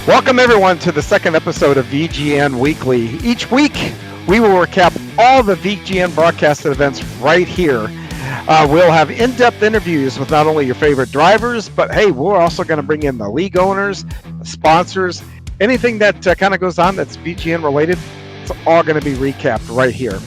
Welcome, everyone, to the second episode of VGN Weekly. Each week, we will recap all the VGN broadcasted events right here. We'll have in-depth interviews with not only your favorite drivers, but hey, we're also going to bring in the league owners, sponsors, anything that kind of goes on that's VGN related. It's all going to be recapped right here.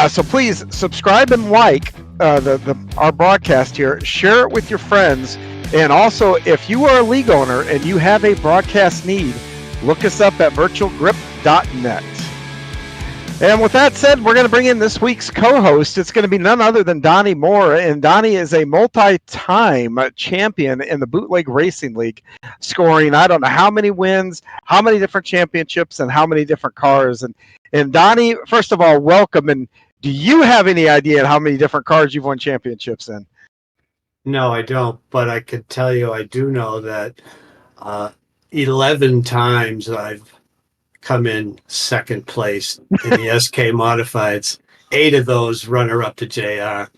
So please subscribe and like our broadcast here. Share it with your friends. And also, if you are a league owner and you have a broadcast need, look us up at virtualgrip.net. And with that said, we're going to bring in this week's co-host. It's going to be none other than Donny Moore. And Donny is a multi-time champion in the Bootleg Racing League, scoring I don't know how many wins, how many different championships, and how many different cars. And Donny, first of all, welcome. And do you have any idea how many different cars you've won championships in? No, I don't, but I can tell you I do know that 11 times I've come in second place in the SK Modifieds. 8 of those runner-up to JR.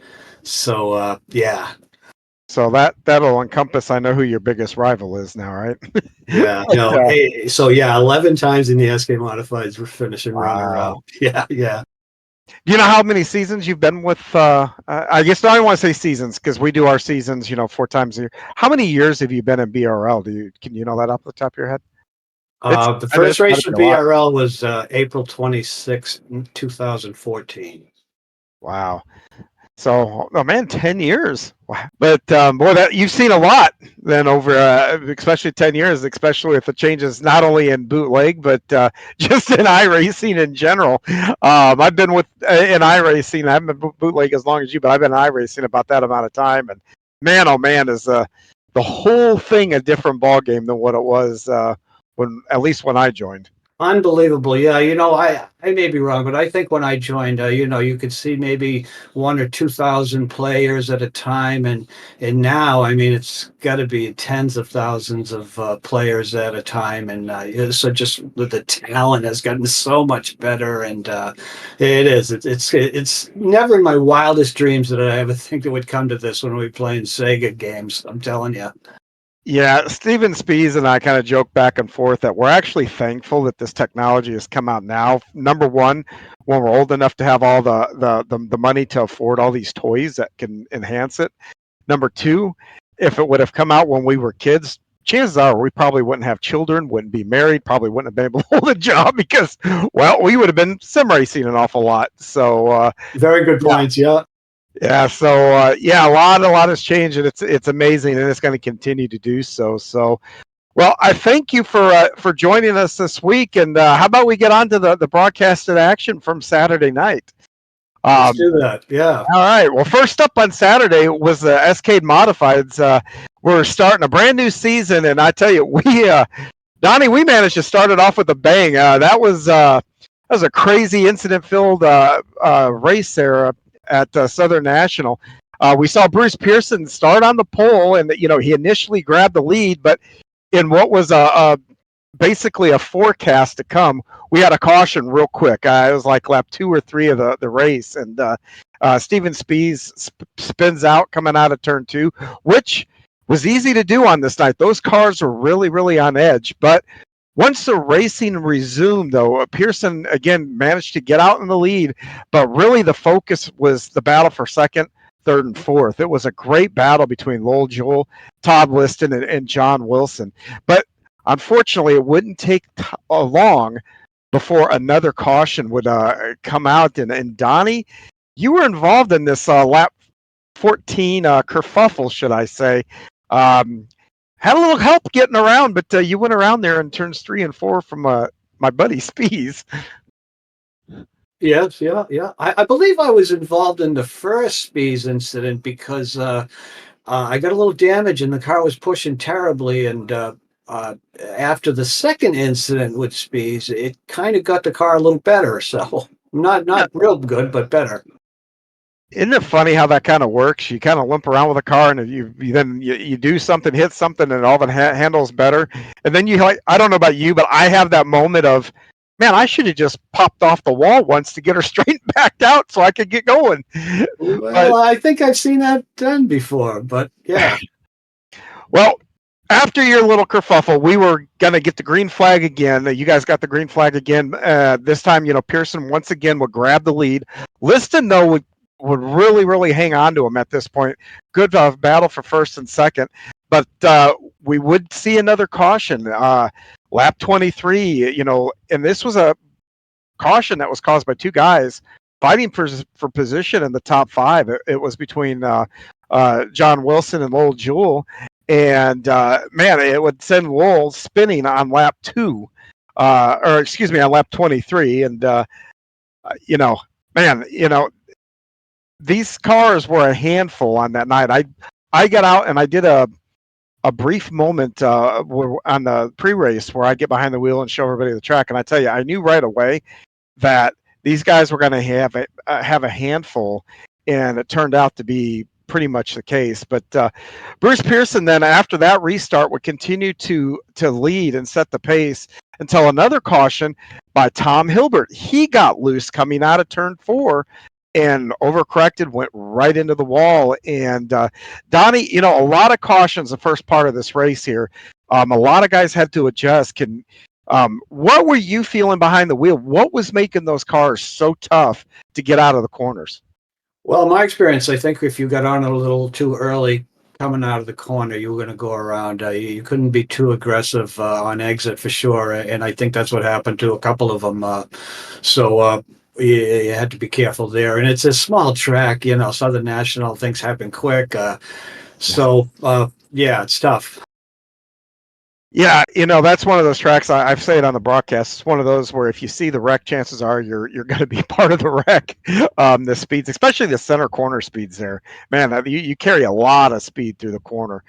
So, yeah. So that'll encompass, I know who your biggest rival is now, right? Yeah, no. Hey, so, yeah, 11 times in the SK Modifieds we're finishing runner-up. Yeah. Do you know how many seasons you've been with? I guess I don't want to say seasons because we do our seasons, 4 times a year. How many years have you been in BRL? Can you know that off the top of your head? The first race for BRL was April 26, 2014. Wow. So, oh man, 10 years. Wow. But boy, that you've seen a lot then over, especially 10 years, especially with the changes not only in bootleg but just in iRacing in general. I've been in iRacing. I haven't been bootleg as long as you, but I've been in iRacing about that amount of time. And man, oh man, is the whole thing a different ball game than what it was at least when I joined. Unbelievable. Yeah, I may be wrong, but I think when I joined, you could see maybe 1,000 or 2,000 players at a time, and now, I mean, it's got to be tens of thousands of players at a time, and so just the talent has gotten so much better, and it's never in my wildest dreams that I ever think it would come to this when we were playing Sega games. I'm telling you. Yeah, Steven Spies and I kind of joke back and forth that we're actually thankful that this technology has come out now. Number one, when we're old enough to have all the money to afford all these toys that can enhance it. Number two, if it would have come out when we were kids, chances are we probably wouldn't have children, wouldn't be married, probably wouldn't have been able to hold a job because, well, we would have been sim racing an awful lot. So very good points. Yeah. Yeah, so a lot has changed, and it's amazing, and it's going to continue to do so. So, well, I thank you for joining us this week, and how about we get on to the broadcasted action from Saturday night? Let's do that. Yeah. All right. Well, first up on Saturday was the SK Modifieds. We're starting a brand new season, and I tell you, Donnie, we managed to start it off with a bang. That was a crazy incident-filled race there at Southern National. We saw Bruce Pearson start on the pole, and he initially grabbed the lead, but in what was basically a forecast to come, we had a caution real quick. It was like lap 2 or 3 of the race, and Steven Spies spins out coming out of turn 2, which was easy to do on this night. Those cars were really, really on edge, but once the racing resumed, though, Pearson, again, managed to get out in the lead, but really the focus was the battle for second, third, and fourth. It was a great battle between Lowell Jewell, Todd Liston, and John Wilson. But unfortunately, it wouldn't take long before another caution would come out. And Donnie, you were involved in this lap 14 kerfuffle, should I say. Had a little help getting around, but you went around there in turns 3 and 4 from my buddy Spies. Yes, yeah. I believe I was involved in the first Spies incident because I got a little damage and the car was pushing terribly. And after the second incident with Spies, it kind of got the car a little better. So not real good, but better. Isn't it funny how that kind of works? You kind of limp around with a car, and you do something, hit something, and all of it handles better. And then I don't know about you, but I have that moment of, man, I should have just popped off the wall once to get her straightened back out so I could get going. Well, I think I've seen that done before, but yeah. Well, after your little kerfuffle, we were gonna get the green flag again. You guys got the green flag again. This time, Pearson once again would grab the lead. Liston though would really really hang on to him at this point. Good battle for first and second, but we would see another caution. Lap 23, and this was a caution that was caused by two guys fighting for position in the top five. It was between John Wilson and Lowell Jewell. And man, it would send Lowell spinning on lap two, or excuse me, on lap 23. And, man, these cars were a handful on that night. I got out and I did a brief moment on the pre-race where I get behind the wheel and show everybody the track. And I tell you, I knew right away that these guys were going to have a handful, and it turned out to be pretty much the case. But Bruce Pearson then, after that restart, would continue to lead and set the pace until another caution by Tom Hilbert. He got loose coming out of turn 4 and overcorrected, went right into the wall. And Donnie, a lot of cautions the first part of this race here. A lot of guys had to adjust. What were you feeling behind the wheel? What was making those cars so tough to get out of the corners? Well, my experience, I think if you got on a little too early coming out of the corner, you were going to go around. You couldn't be too aggressive on exit for sure, and I think that's what happened to a couple of them. So you had to be careful there. And it's a small track, Southern National, things happen quick. So yeah, it's tough. Yeah, that's one of those tracks. I've said it on the broadcast. It's one of those where if you see the wreck, chances are you're going to be part of the wreck. The speeds, especially the center corner speeds there, man, you carry a lot of speed through the corner.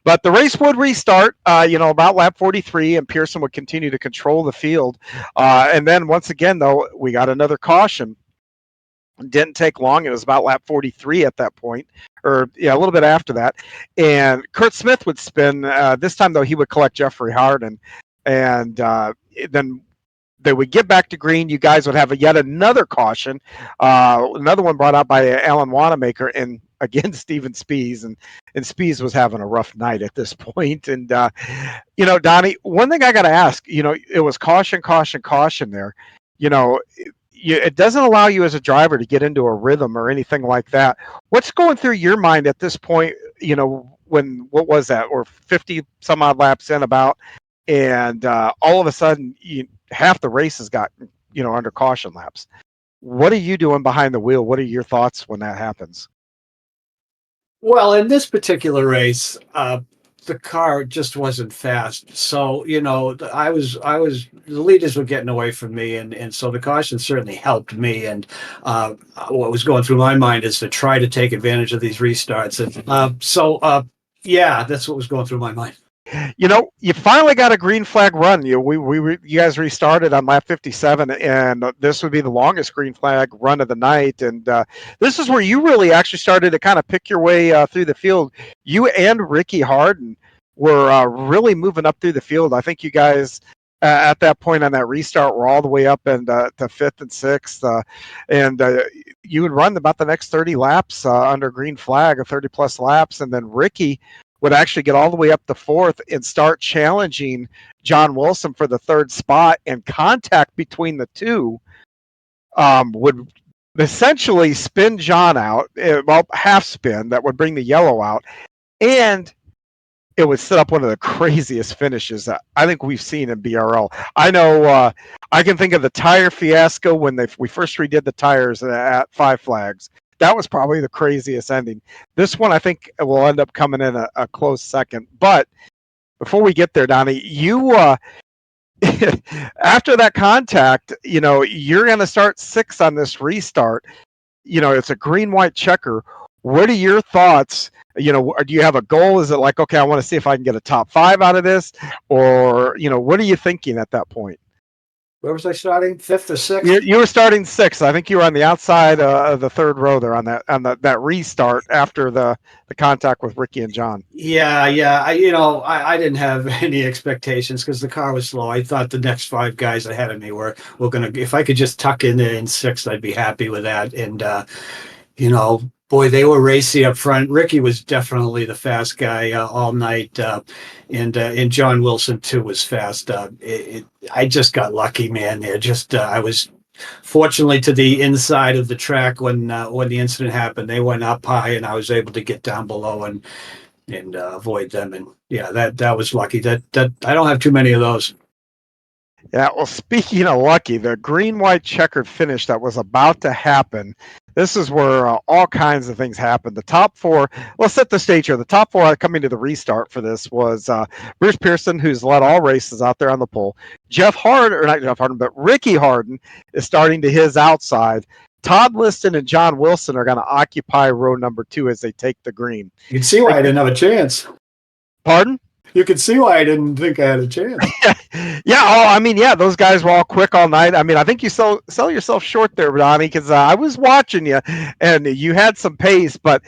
But the race would restart, about lap 43, and Pearson would continue to control the field. And then once again, though, we got another caution. Didn't take long. It was about lap 43 at that point, or a little bit after that. And Kurt Smith would spin. This time, though, he would collect Jeffrey Harden. And then they would get back to green. You guys would have yet another caution, another one brought out by Alan Wanamaker, and again, Steven Spies. And Spies was having a rough night at this point. And, Donnie, one thing I got to ask, it was caution, caution, caution there. It doesn't allow you as a driver to get into a rhythm or anything like that. What's going through your mind at this point? What was that, or 50 some odd laps in about, and all of a sudden half the race has got under caution laps. What are you doing behind the wheel? What are your thoughts when that happens? Well, in this particular race, the car just wasn't fast. So, the leaders were getting away from me. And so the caution certainly helped me. And what was going through my mind is to try to take advantage of these restarts. And yeah, that's what was going through my mind. You finally got a green flag run. You guys restarted on lap 57, and this would be the longest green flag run of the night. And this is where you really actually started to kind of pick your way through the field. You and Ricky Harden were really moving up through the field. I think you guys at that point on that restart were all the way up and to fifth and sixth, and you would run about the next 30 laps under green flag, 30 plus laps, and then Ricky would actually get all the way up to fourth and start challenging John Wilson for the third spot, and contact between the two would essentially spin John out, well, half spin, that would bring the yellow out, and it would set up one of the craziest finishes that I think we've seen in BRL. I know I can think of the tire fiasco when we first redid the tires at Five Flags. That was probably the craziest ending. This one, I think, will end up coming in a close second. But before we get there, Donnie, you after that contact, you're going to start sixth on this restart. It's a green-white checker. What are your thoughts? Do you have a goal? Is it like, okay, I want to see if I can get a top 5 out of this? Or, what are you thinking at that point? Where was I starting? Fifth or sixth? You were starting sixth. I think you were on the outside of the third row there on that restart after the contact with Ricky and John. Yeah. I didn't have any expectations because the car was slow. I thought the next 5 guys ahead of me were going to, if I could just tuck in there in sixth, I'd be happy with that. And, Boy, they were racy up front. Ricky was definitely the fast guy all night, and John Wilson too was fast. I just got lucky, man. There, just I was fortunately to the inside of the track when the incident happened. They went up high, and I was able to get down below and avoid them. And yeah, that was lucky. That I don't have too many of those. Yeah, well, speaking of lucky, the green-white checkered finish that was about to happen, this is where all kinds of things happened. The top four, let's set the stage here. The top four coming to the restart for this was Bruce Pearson, who's led all races out there on the pole. Jeff Harden, or not Jeff Harden, but Ricky Harden is starting to his outside. Todd Liston and John Wilson are going to occupy row number 2 as they take the green. You can see why I didn't have a chance. Pardon? You can see why I didn't think I had a chance. Yeah. Oh, I mean, yeah, those guys were all quick all night. I mean, I think you sell yourself short there, Donnie, because I was watching you, and you had some pace, but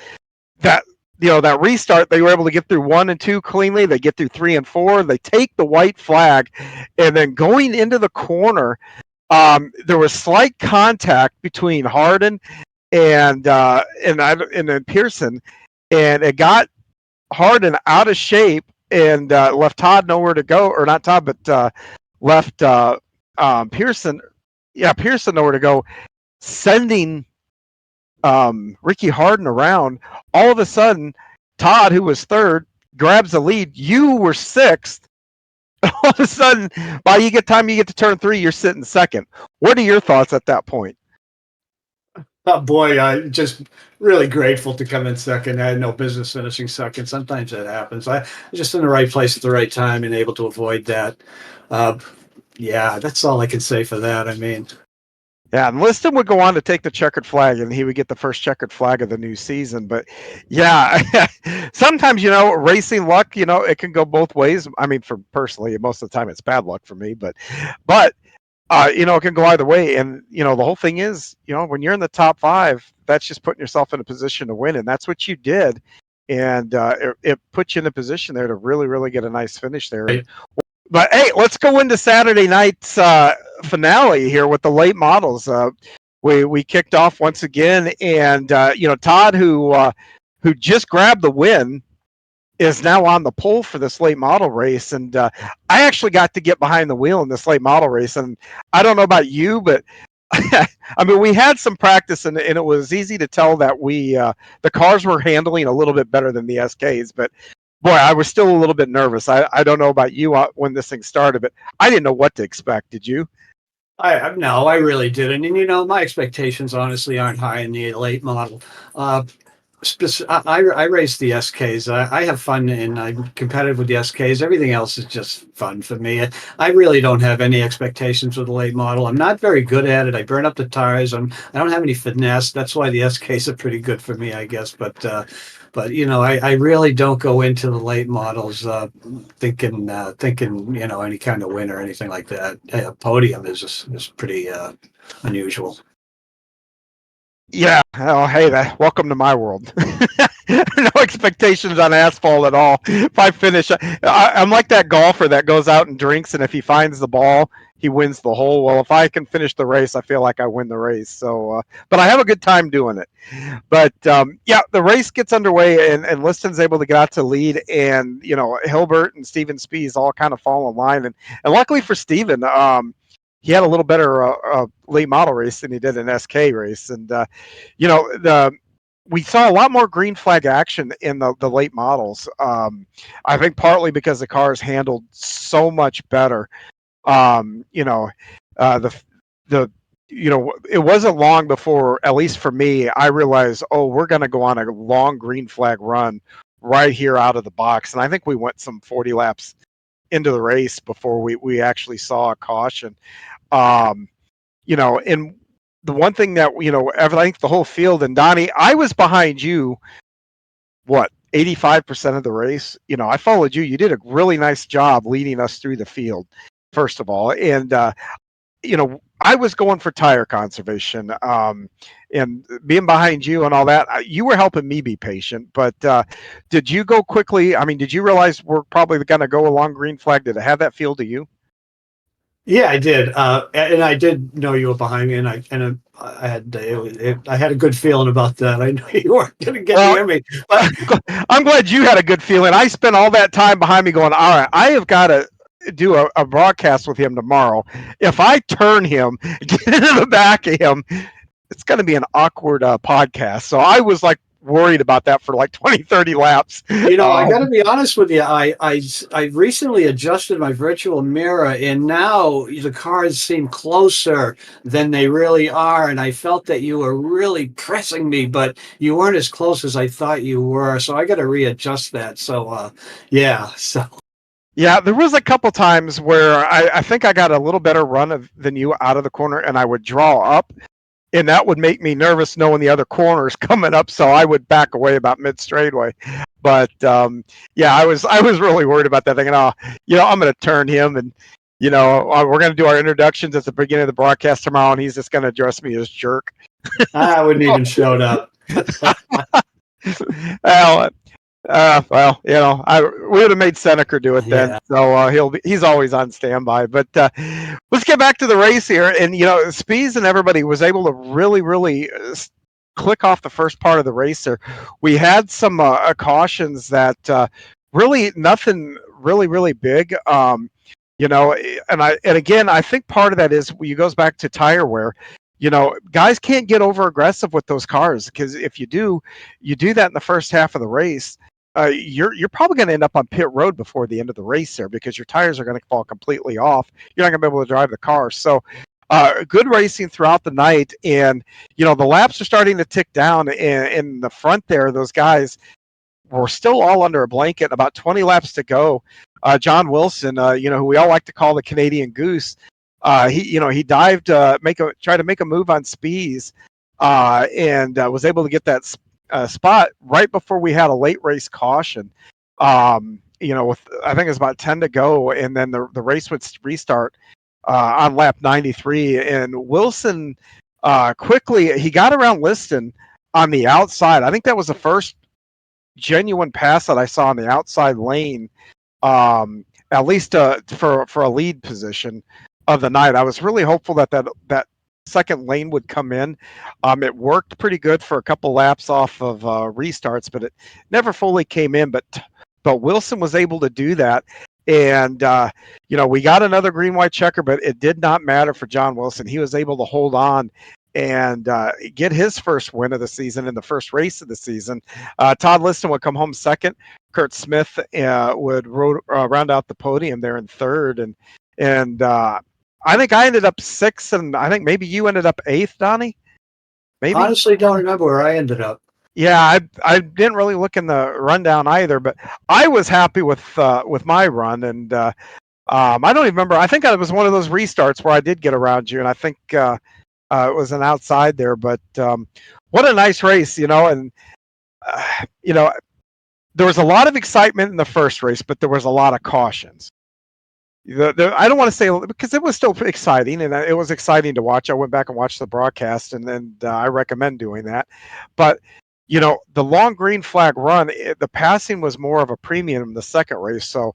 that that restart, they were able to get through 1 and 2 cleanly. They get through 3 and 4. They take the white flag, and then going into the corner, there was slight contact between Harden and then Pearson, and it got Harden out of shape and left Todd nowhere to go, or not Todd, but left Pearson, Pearson nowhere to go, sending Ricky Harden around. All of a sudden, Todd, who was third, grabs the lead. You were sixth. All of a sudden, by you get to turn 3, you're sitting second. What are your thoughts at that point? Oh boy, I just really grateful to come in second. I had no business finishing second. Sometimes that happens. I was just in the right place at the right time and able to avoid that. Uh, yeah, that's all I can say for that. I mean, Yeah, and Liston would go on to take the checkered flag, and he would get the first checkered flag of the new season. But yeah, sometimes racing luck, it can go both ways. I mean, for personally, most of the time it's bad luck for me, but it can go either way. And the whole thing is, when you're in the top 5, that's just putting yourself in a position to win, and that's what you did. And it puts you in a position there to really, really get a nice finish there. And, but hey, let's go into Saturday night's finale here with the late models. We kicked off once again, and Todd, who just grabbed the win, is now on the pole for this late model race. And I actually got to get behind the wheel in this late model race. And I don't know about you, but I mean, we had some practice, and it was easy to tell that the cars were handling a little bit better than the SKs. But boy, I was still a little bit nervous. I don't know about you when this thing started, but I didn't know what to expect. Did you? no, I really didn't. And my expectations honestly aren't high in the late model. I race the SKs. I have fun and I'm competitive with the SKs. Everything else is just fun for me. I really don't have any expectations for the late model. I'm not very good at it. I burn up the tires. I don't have any finesse. That's why the SKs are pretty good for me, I guess. But I really don't go into the late models thinking any kind of win or anything like that. A podium is pretty unusual. Yeah. Oh, hey, welcome to my world. No expectations on asphalt at all. If I finish, I'm like that golfer that goes out and drinks, and if he finds the ball, he wins the hole. Well, if I can finish the race, I feel like I win the race. So, but I have a good time doing it. But yeah, the race gets underway, and Liston's able to get out to lead, and Hilbert and Steven Spies all kind of fall in line, and luckily for Steven, he had a little better late model race than he did an SK race, and we saw a lot more green flag action in the late models. I think partly because the cars handled so much better. The it wasn't long before, at least for me, I realized, oh, we're going to go on a long green flag run right here out of the box, and I think we went some 40 laps into the race before we actually saw a caution. And the one thing that I think the whole field, and Donnie, I was behind you. What, 85% of the race? I followed you. You did a really nice job leading us through the field, first of all, and I was going for tire conservation, and being behind you and all that. You were helping me be patient, but did you go quickly? I mean, did you realize we're probably going to go along green flag? Did it have that feel to you? Yeah, I did, and I did know you were behind me, and I had a good feeling about that. I knew you weren't going to get Well, near me, but I'm glad you had a good feeling. I spent all that time behind me going, all right, I have got to do a broadcast with him tomorrow. If I turn him, get into the back of him, it's going to be an awkward podcast. So I was like worried about that for like 20, 30 laps. I got to be honest with you. I recently adjusted my virtual mirror, and now the cars seem closer than they really are. And I felt that you were really pressing me, but you weren't as close as I thought you were. So I got to readjust that. So, yeah. So, Yeah, there was a couple times where I think I got a little better run than you out of the corner, and I would draw up, and that would make me nervous knowing the other corner is coming up, so I would back away about mid straightaway. But yeah, I was really worried about that, thinking, oh, I'm going to turn him, and we're going to do our introductions at the beginning of the broadcast tomorrow, and he's just going to address me as jerk. I wouldn't even showed up. Well, we would have made Seneca do it then. Yeah. So he's always on standby. But let's get back to the race here. And Spees and everybody was able to really, really click off the first part of the race there. We had some cautions that really nothing really, really big. And again, I think part of that is goes back to tire wear. Guys can't get over aggressive with those cars, because if you do that in the first half of the race, you're probably going to end up on pit road before the end of the race there, because your tires are going to fall completely off. You're not going to be able to drive the car. So good racing throughout the night, and the laps are starting to tick down. In the front there, those guys were still all under a blanket. About 20 laps to go. John Wilson, who we all like to call the Canadian Goose, he dived, try to make a move on Spees, and was able to get that spot right before we had a late race caution. With I think it was about 10 to go, and then the race would restart on lap 93, and Wilson quickly he got around Liston on the outside. I think that was the first genuine pass that I saw in the outside lane, at least for a lead position of the night. I was really hopeful that second lane would come in. It worked pretty good for a couple laps off of restarts, but it never fully came in. But Wilson was able to do that. And, we got another green white checker, but it did not matter for John Wilson. He was able to hold on and get his first win of the season in the first race of the season. Todd Liston would come home second. Kurt Smith would round out the podium there in third. And I think I ended up sixth, and I think maybe you ended up eighth, Donnie? Maybe? Honestly, don't remember where I ended up. Yeah, I didn't really look in the rundown either, but I was happy with my run, and I don't even remember. I think I was one of those restarts where I did get around you, and I think it was an outside there. But what a nice race, and there was a lot of excitement in the first race, but there was a lot of cautions. I don't want to say, because it was still exciting, and it was exciting to watch. I went back and watched the broadcast, and then I recommend doing that. But the long green flag run, the passing was more of a premium in the second race. So,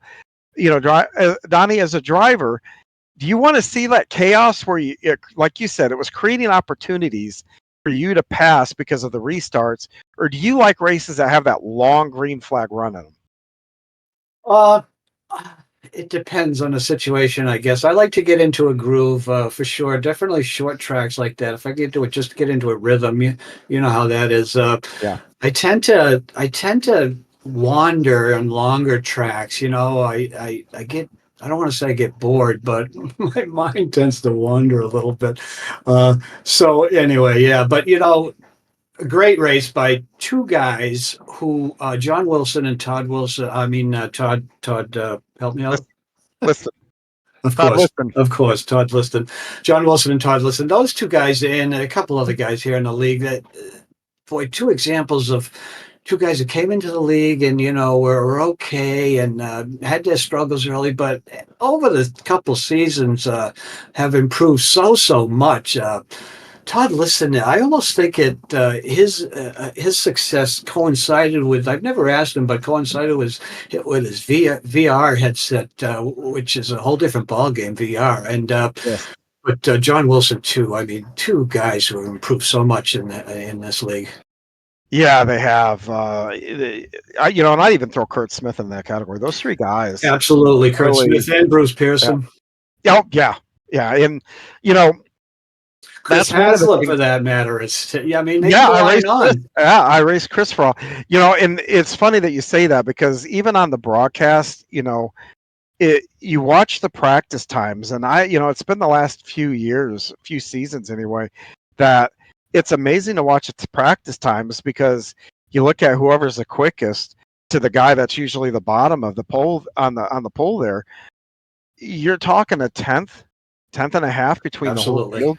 Donnie, as a driver, do you want to see that chaos where like you said, it was creating opportunities for you to pass because of the restarts, or do you like races that have that long green flag run in them? Uh, it depends on the situation, I guess. I like to get into a groove, for sure. Definitely short tracks like that. If I get to it, just get into a rhythm. You know how that is. Yeah. I tend to wander on longer tracks. I get. I don't want to say I get bored, but my mind tends to wander a little bit. So anyway, yeah. But a great race by two guys who John Wilson and Todd Wilson. I mean Todd. Help me out. Listen, Of Todd course, Liston. of course, Todd Liston, John Wilson, and Todd Liston. Those two guys, and a couple other guys here in the league. That, boy, two examples of two guys that came into the league and were okay and had their struggles early, but over the couple seasons have improved so much. Todd, listen, I almost think his success coincided with, I've never asked him, but coincided with his VR headset, which is a whole different ballgame, VR. And Yes. but John Wilson too. I mean, two guys who have improved so much in this league. Yeah, they have. And I'd even throw Kurt Smith in that category. Those three guys Absolutely, Kurt really. Smith and Bruce Yeah. Pearson. Oh, yeah, yeah, and you know Chris that's one of the Haslip, for things. that matter. Yeah, I mean, they can Yeah, go I on and raced Chris. on. Yeah, I raced Chris for all. And it's funny that you say that because even on the broadcast, you watch the practice times, and it's been the last few years, few seasons anyway, that it's amazing to watch its practice times because you look at whoever's the quickest to the guy that's usually the bottom of the pole on the pole there. You're talking a tenth and a half between the whole Absolutely. field.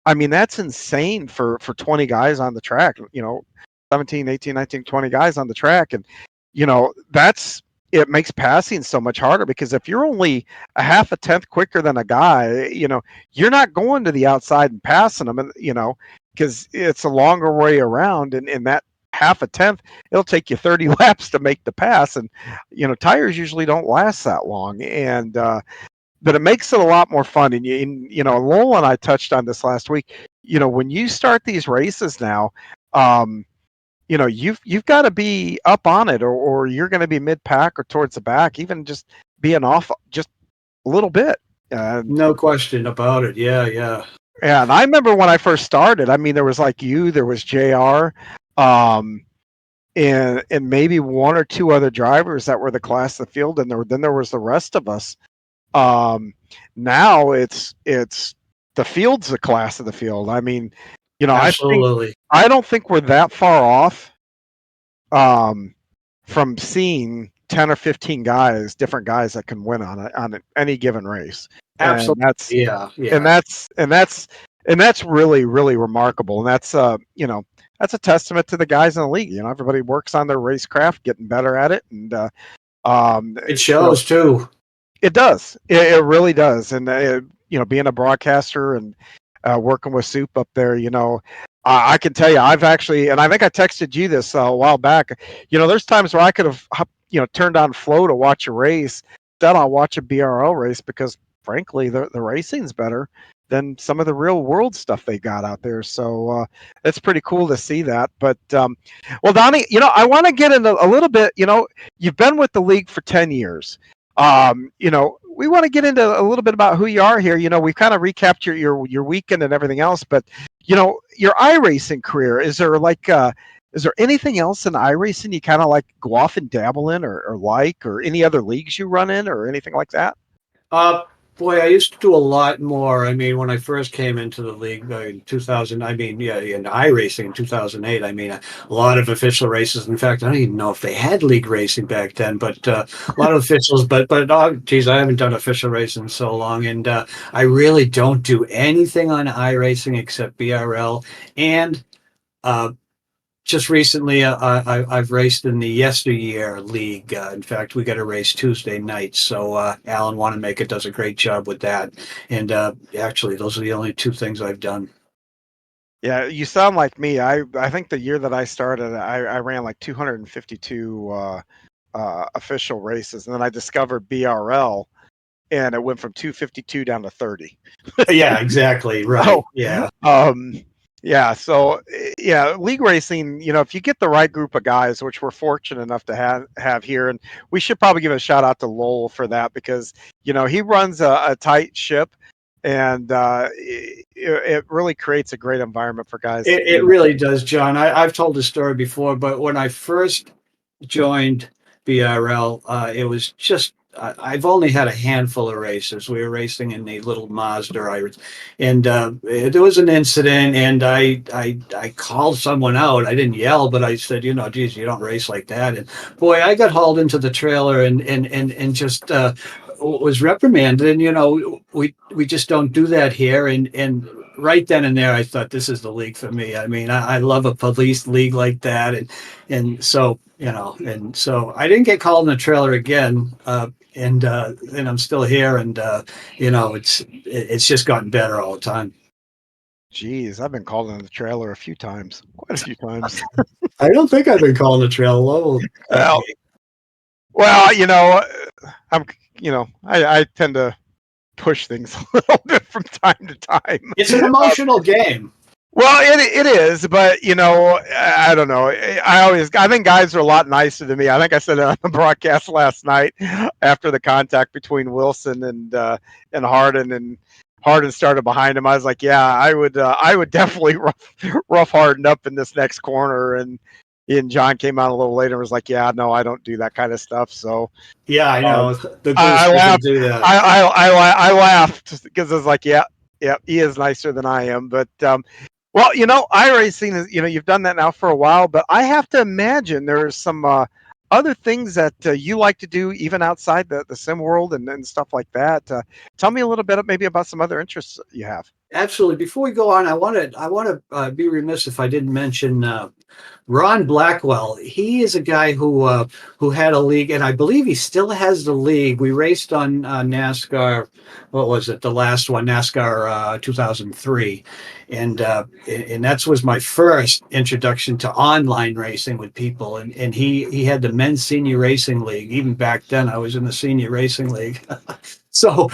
I mean, that's insane for 20 guys on the track, 17, 18, 19, 20 guys on the track. And, that's it makes passing so much harder because if you're only a half a tenth quicker than a guy, you're not going to the outside and passing them, and, because it's a longer way around. And that half a tenth, it'll take you 30 laps to make the pass. And, tires usually don't last that long. And, but it makes it a lot more fun. Lowell and I touched on this last week. When you start these races now, um, you've got to be up on it, or you're going to be mid pack or towards the back, even just being off just a little bit. And No question about it. Yeah, yeah. yeah, and I remember when I first started. I mean, there was like there was Jr. Um, and maybe one or two other drivers that were the class of the field, and then there was the rest of us. Um, Now it's the field's the class of the field. I mean, Absolutely. I don't think we're that far off um, from seeing 10 or 15 guys, different guys that can win on any given race, and Absolutely. that's Yeah, and yeah. that's and that's and that's really really remarkable. And that's a testament to the guys in the league. Everybody works on their racecraft, getting better at it, and um, It you know shows too. it does. It really does. And being a broadcaster and working with Soup up there, I can tell you, I've actually, and I think I texted you this a while back. There's times where I could have, turned on Flow to watch a race. Then I'll watch a BRL race because, frankly, the racing's better than some of the real world stuff they got out there. So it's pretty cool to see that. But well, Donnie, I want to get into a little bit. You've been with the league for 10 years. We want to get into a little bit about who you are here. We've kind of recapped your weekend and everything else, but your iRacing career, is there anything else in iRacing you kind of like go off and dabble in, or any other leagues you run in or anything like that? Uh, Boy, I used to do a lot more. I mean, when I first came into the league in 2000, I mean, yeah, in iRacing in 2008, I mean, a lot of official races. In fact, I don't even know if they had league racing back then, but a lot of officials. But oh, geez, I haven't done official racing in so long, and I really don't do anything on iRacing except BRL and. Uh, just recently, I've raced in the yesteryear league. In fact, we got a race Tuesday night. So Alan Wanamaker does a great job with that. And actually, those are the only two things I've done. Yeah, you sound like me. I think the year that I started, I ran like 252 official races, and then I discovered BRL, and it went from 252 down to 30. Yeah, exactly. Oh, Right. Yeah. um, yeah. So, yeah, league racing. If you get the right group of guys, which we're fortunate enough to have here, and we should probably give a shout out to Lowell for that because he runs a tight ship, and it really creates a great environment for guys to It be. really does, John. I've told this story before, but when I first joined BRL, it was just I've only had a handful of races. We were racing in the little Mazda, and there was an incident, and I called someone out. I didn't yell, but I said, geez, you don't race like that. And boy, I got hauled into the trailer and just was reprimanded. And we just don't do that here. And right then and there, I thought this is the league for me. I mean, I love a police league like that, and so and so I didn't get called in the trailer again, and I'm still here, and it's just gotten better all the time. Geez, I've been called in the trailer a few times, quite a few times. I don't think I've been calling the trail level. Well, well, I'm, I tend to push things a little bit from time to time. It's an emotional game. Well, it is, but I don't know. I think guys are a lot nicer than me. I think I said it on the broadcast last night after the contact between Wilson and Harden, and Harden started behind him. I was like, yeah, I would definitely rough Harden up in this next corner, and John came out a little later and was like, yeah, no, I don't do that kind of stuff. So Yeah, I um, know. The Goose I doesn't laughed. do that. I laughed because I was like, yeah, yeah, he is nicer than I am, but. Well, iRacing is, you've done that now for a while, but I have to imagine there's some other things that you like to do even outside the sim world and stuff like that. Tell me a little bit maybe about some other interests you have. Absolutely. Before we go on, I want to be remiss if I didn't mention Ron Blackwell. He is a guy who had a league, and I believe he still has the league. We raced on NASCAR. What was it? The last one, NASCAR 2003, and that was my first introduction to online racing with people. And he had the men's senior racing league. Even back then, I was in the senior racing league. So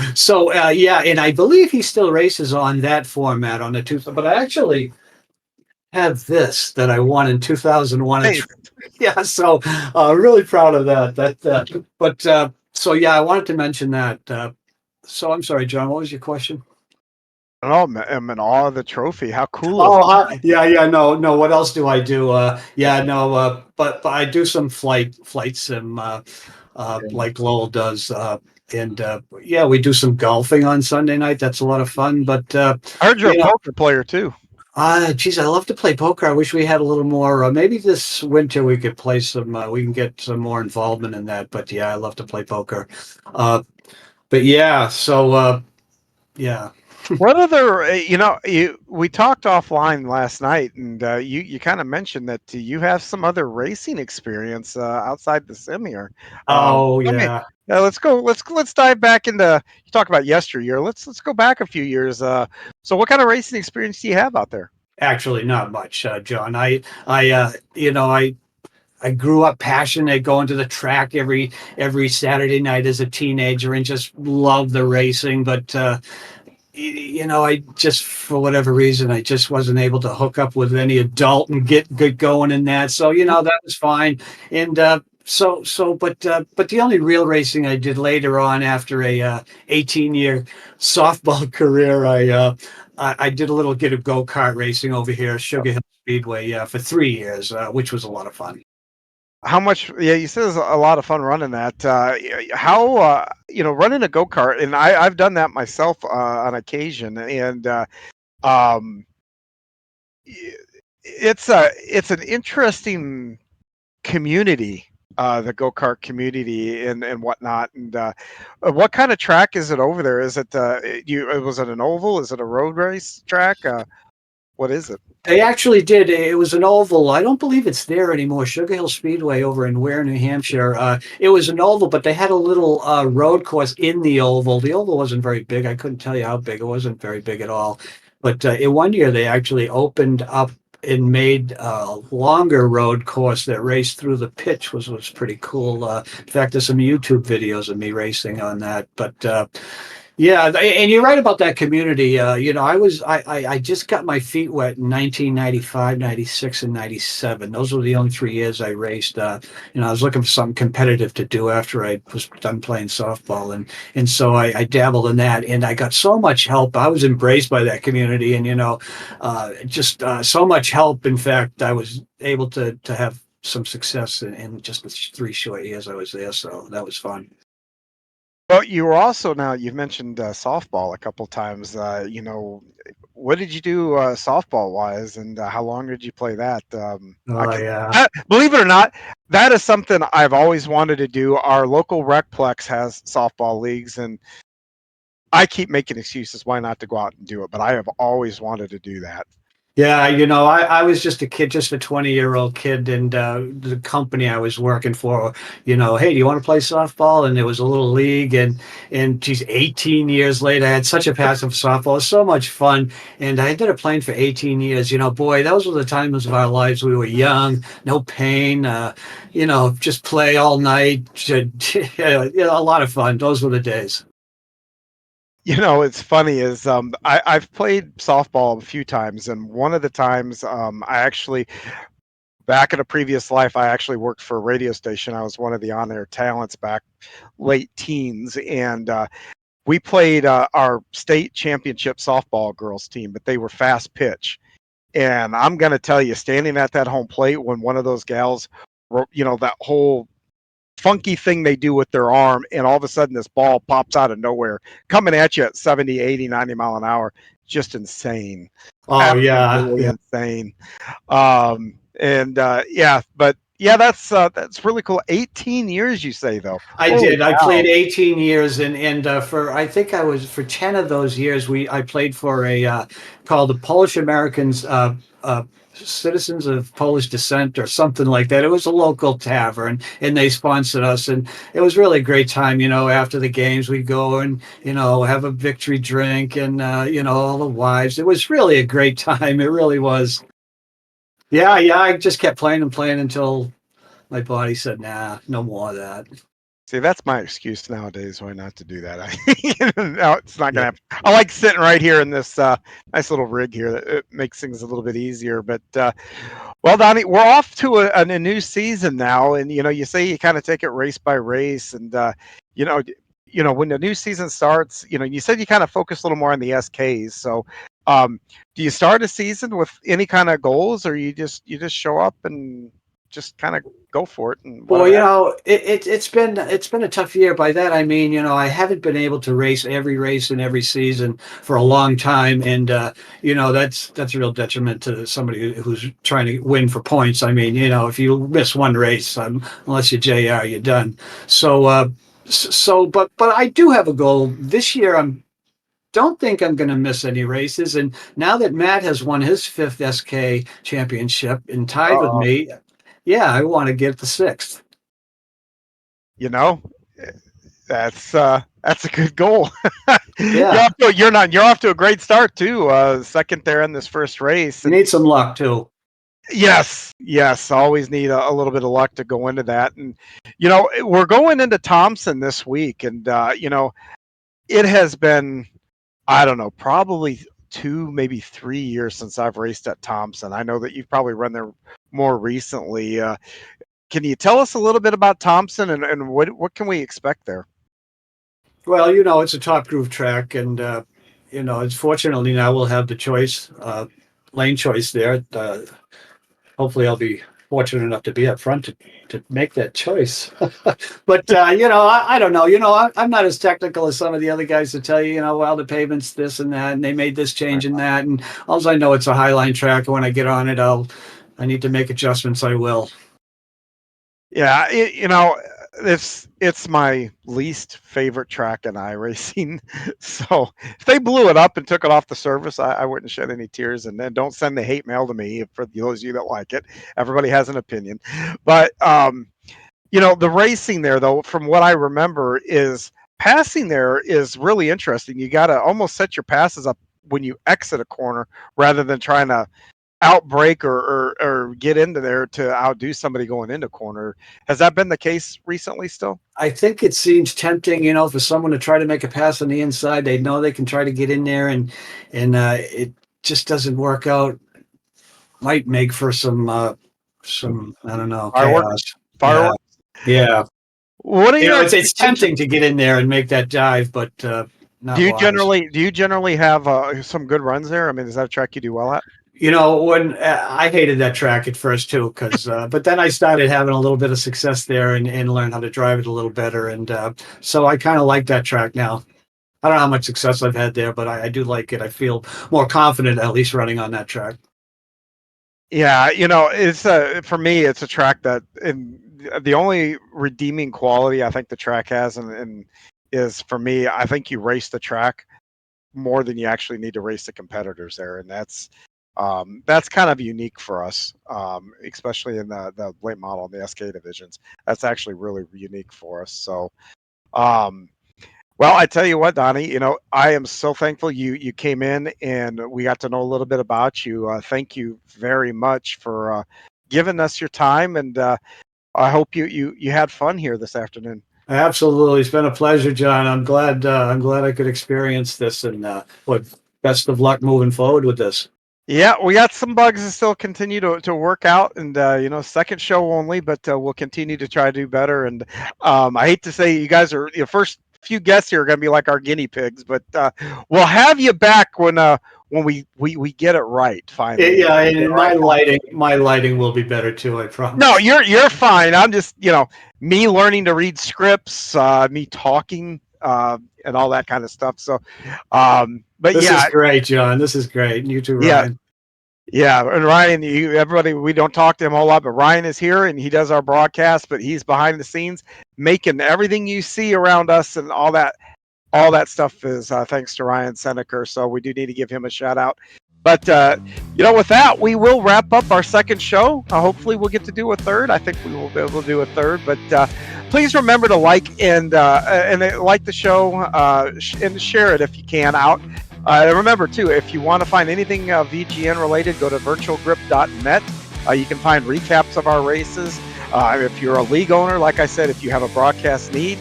yeah, and I believe he still races on that format on the two. But I actually have this that I won in 2001. Hey, Yeah, so really proud of that. But so yeah, I wanted to mention that. So I'm sorry, John. What was your question? oh, I'm in awe of the trophy. How cool is Oh, that? yeah, yeah. No, no. What else do I do? Yeah, no. But I do some flight sim, like Lowell does. And yeah, we do some golfing on Sunday night. That's a lot of fun. But I heard you're a you know, poker player too. geez, I love to play poker. I wish we had a little more. Maybe this winter we could play some. We can get some more involvement in that. But yeah, I love to play poker. Uh, but yeah, so yeah. What other, we talked offline last night, and you kind of mentioned that you have some other racing experience outside the sim here. Oh Tell me, yeah. let's go. Let's dive back into. You talk about yesteryear. Let's go back a few years. So what kind of racing experience do you have out there? Actually, not much, John. I grew up passionate going to the track every Saturday night as a teenager and just loved the racing. But I just for whatever reason I just wasn't able to hook up with any adult and get going in that. So that was fine. And but the only real racing I did later on after a 18-year softball career, I did a little bit of go-kart racing over here at Sugar Hill Speedway, for 3 years, which was a lot of fun. How much? Yeah, you said it's a lot of fun running that. How running a go kart, and I've done that myself on occasion, and um, it's an interesting community, the go kart community and whatnot. And what kind of track is it over there? Is it was it an oval? Is it a road race track? What is it? They actually did. It was an oval. I don't believe it's there anymore. Sugar Hill Speedway over in Ware, New Hampshire. It was an oval, but they had a little road course in the oval. The oval wasn't very big. I couldn't tell you how big. It wasn't very big at all. But in one year, they actually opened up and made a longer road course that raced through the pitch, was pretty cool. In fact, there's some YouTube videos of me racing on that. But yeah, and you're right about that community. I just got my feet wet in 1995, 96, and 97. Those were the only 3 years I raced. I was looking for something competitive to do after I was done playing softball, and so I dabbled in that, and I got so much help. I was embraced by that community, and just so much help. In fact, I was able to have some success in just the 3 short years I was there. So that was fun. Well, you were also now you've mentioned softball a couple times. What did you do softball wise, and how long did you play that? Oh yeah. Believe it or not, that is something I've always wanted to do. Our local recplex has softball leagues, and I keep making excuses why not to go out and do it. But I have always wanted to do that. Yeah, I was just a kid, just a 20-year-old kid, and the company I was working for, hey, do you want to play softball? And there was a little league, and geez, 18 years later, I had such a passion for softball. It was so much fun, and I ended up playing for 18 years. Boy, those were the times of our lives. We were young, no pain, just play all night. A lot of fun. Those were the days. It's funny is I've played softball a few times, and one of the times I actually back in a previous life I actually worked for a radio station. I was one of the on-air talents back late teens, and we played our state championship softball girls team, but they were fast pitch. And I'm gonna tell you, standing at that home plate when one of those gals, that whole funky thing they do with their arm, and all of a sudden this ball pops out of nowhere coming at you at 70, 80, 90 mile an hour. Just insane. Oh yeah, Absolutely yeah. insane. And yeah, but yeah, that's really cool. 18 years you say though. I Holy did. I cow. played 18 years, and for I think I was for 10 of those years. I played for a called the Polish Americans, Citizens of Polish Descent, or something like that. It was a local tavern, and they sponsored us, and it was really a great time. After the games, we'd go and have a victory drink, and all the wives. It was really a great time. It really was. Yeah, yeah. I just kept playing and playing until my body said, "Nah, no more of that." See, that's my excuse nowadays why not to do that. No, it's not Yeah. gonna happen. I like sitting right here in this nice little rig here. That it makes things a little bit easier. But well, Donnie, we're off to a new season now, and you say you kind of take it race by race, and you know, when the new season starts, you said you kind of focus a little more on the SKs. So, do you start a season with any kind of goals, or you just show up and just kind of go for it and Well, whatever happens? it's been a tough year. By that I mean, I haven't been able to race every race in every season for a long time, and that's a real detriment to somebody who's trying to win for points. I mean, if you miss one race, unless you're JR, you're done. So, but I do have a goal this year. Don't think I'm going to miss any races. And now that Matt has won his fifth SK championship and tied with Uh, me, yeah, I want to get the sixth. you know, that's a good goal. Yeah. You're off to a great start too. Second there in this first race, You and need some luck too. yes, always need a little bit of luck to go into that. And we're going into Thompson this week, and it has been, I don't know, probably 2, maybe 3 years since I've raced at Thompson. I know that you've probably run there more recently. Can you tell us a little bit about Thompson, and what can we expect there? Well, it's a top groove track, and it's fortunately now we'll have the choice, lane choice there. Hopefully, I'll be fortunate enough to be up front to make that choice. But I don't know. I'm not as technical as some of the other guys to tell you. Well, the pavement's this and that, and they made this change and that, and all I know it's a highline track. And when I get on it, I need to make adjustments. I will. Yeah, it's my least favorite track in iRacing. So if they blew it up and took it off the service, I wouldn't shed any tears. And then don't send the hate mail to me for those of you that like it. Everybody has an opinion, but the racing there, though, from what I remember, is passing there is really interesting. You got to almost set your passes up when you exit a corner rather than trying to outbreak or get into there to outdo somebody going into corner. Has that been the case recently still? I think it seems tempting, for someone to try to make a pass on the inside. They know they can try to get in there, and it just doesn't work out. Might make for some I don't know, Fireworks? chaos. Yeah, Fireworks? yeah. What are your It's expectations? tempting to get in there and make that dive, but Do not you wise. generally do you generally have some good runs there? I mean, is that a track you do well at? When I hated that track at first too, because but then I started having a little bit of success there and learned how to drive it a little better, and so I kind of like that track now. I don't know how much success I've had there, but I do like it. I feel more confident at least running on that track. Yeah, it's for me, it's a track that, and the only redeeming quality I think the track has, and is for me, I think you race the track more than you actually need to race the competitors there, and that's That's kind of unique for us, especially in the late model and the SK divisions. That's actually really unique for us. So, um, well, I tell you what, Donnie, I am so thankful you came in and we got to know a little bit about you. Thank you very much for giving us your time, and I hope you had fun here this afternoon. Absolutely, it's been a pleasure, John. I'm glad. I'm glad I could experience this, and what best of luck moving forward with this. Yeah, we got some bugs to still continue to work out, and second show only, but we'll continue to try to do better. And I hate to say, you guys are your first few guests here are going to be like our guinea pigs, but we'll have you back when we get it right finally. Yeah, We get it and right. my lighting will be better too. I No, promise. you're fine. I'm just me learning to read scripts, me talking, and all that kind of stuff. So, but This is yeah, great, John. This is great. And you too, yeah. Ryan. Yeah, and Ryan, everybody, we don't talk to him a whole lot, but Ryan is here and he does our broadcast, but he's behind the scenes making everything you see around us and all that stuff is thanks to Ryan Seneker. So we do need to give him a shout out. But with that, we will wrap up our second show. Hopefully, we'll get to do a third. I think we will be able to do a third. But please remember to like and like the show and share it if you can out. Remember too, if you want to find anything VGN related, go to virtualgrip.net. You can find recaps of our races. If you're a league owner, like I said, if you have a broadcast need,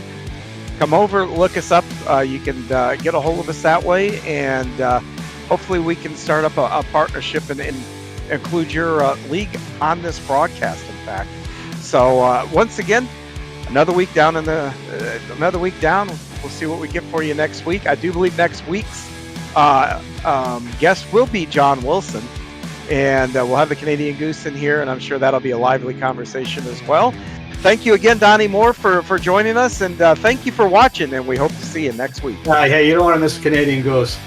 come over, look us up. You can get a hold of us that way, and hopefully we can start up a partnership and include your league on this broadcast, in fact. So once again, another week down. We'll see what we get for you next week. I do believe next week's guest will be John Wilson, and we'll have the Canadian Goose in here, and I'm sure that'll be a lively conversation as well. Thank you again, Donnie Moore, for joining us, and thank you for watching, and we hope to see you next week. Hey, you don't want to miss Canadian Goose.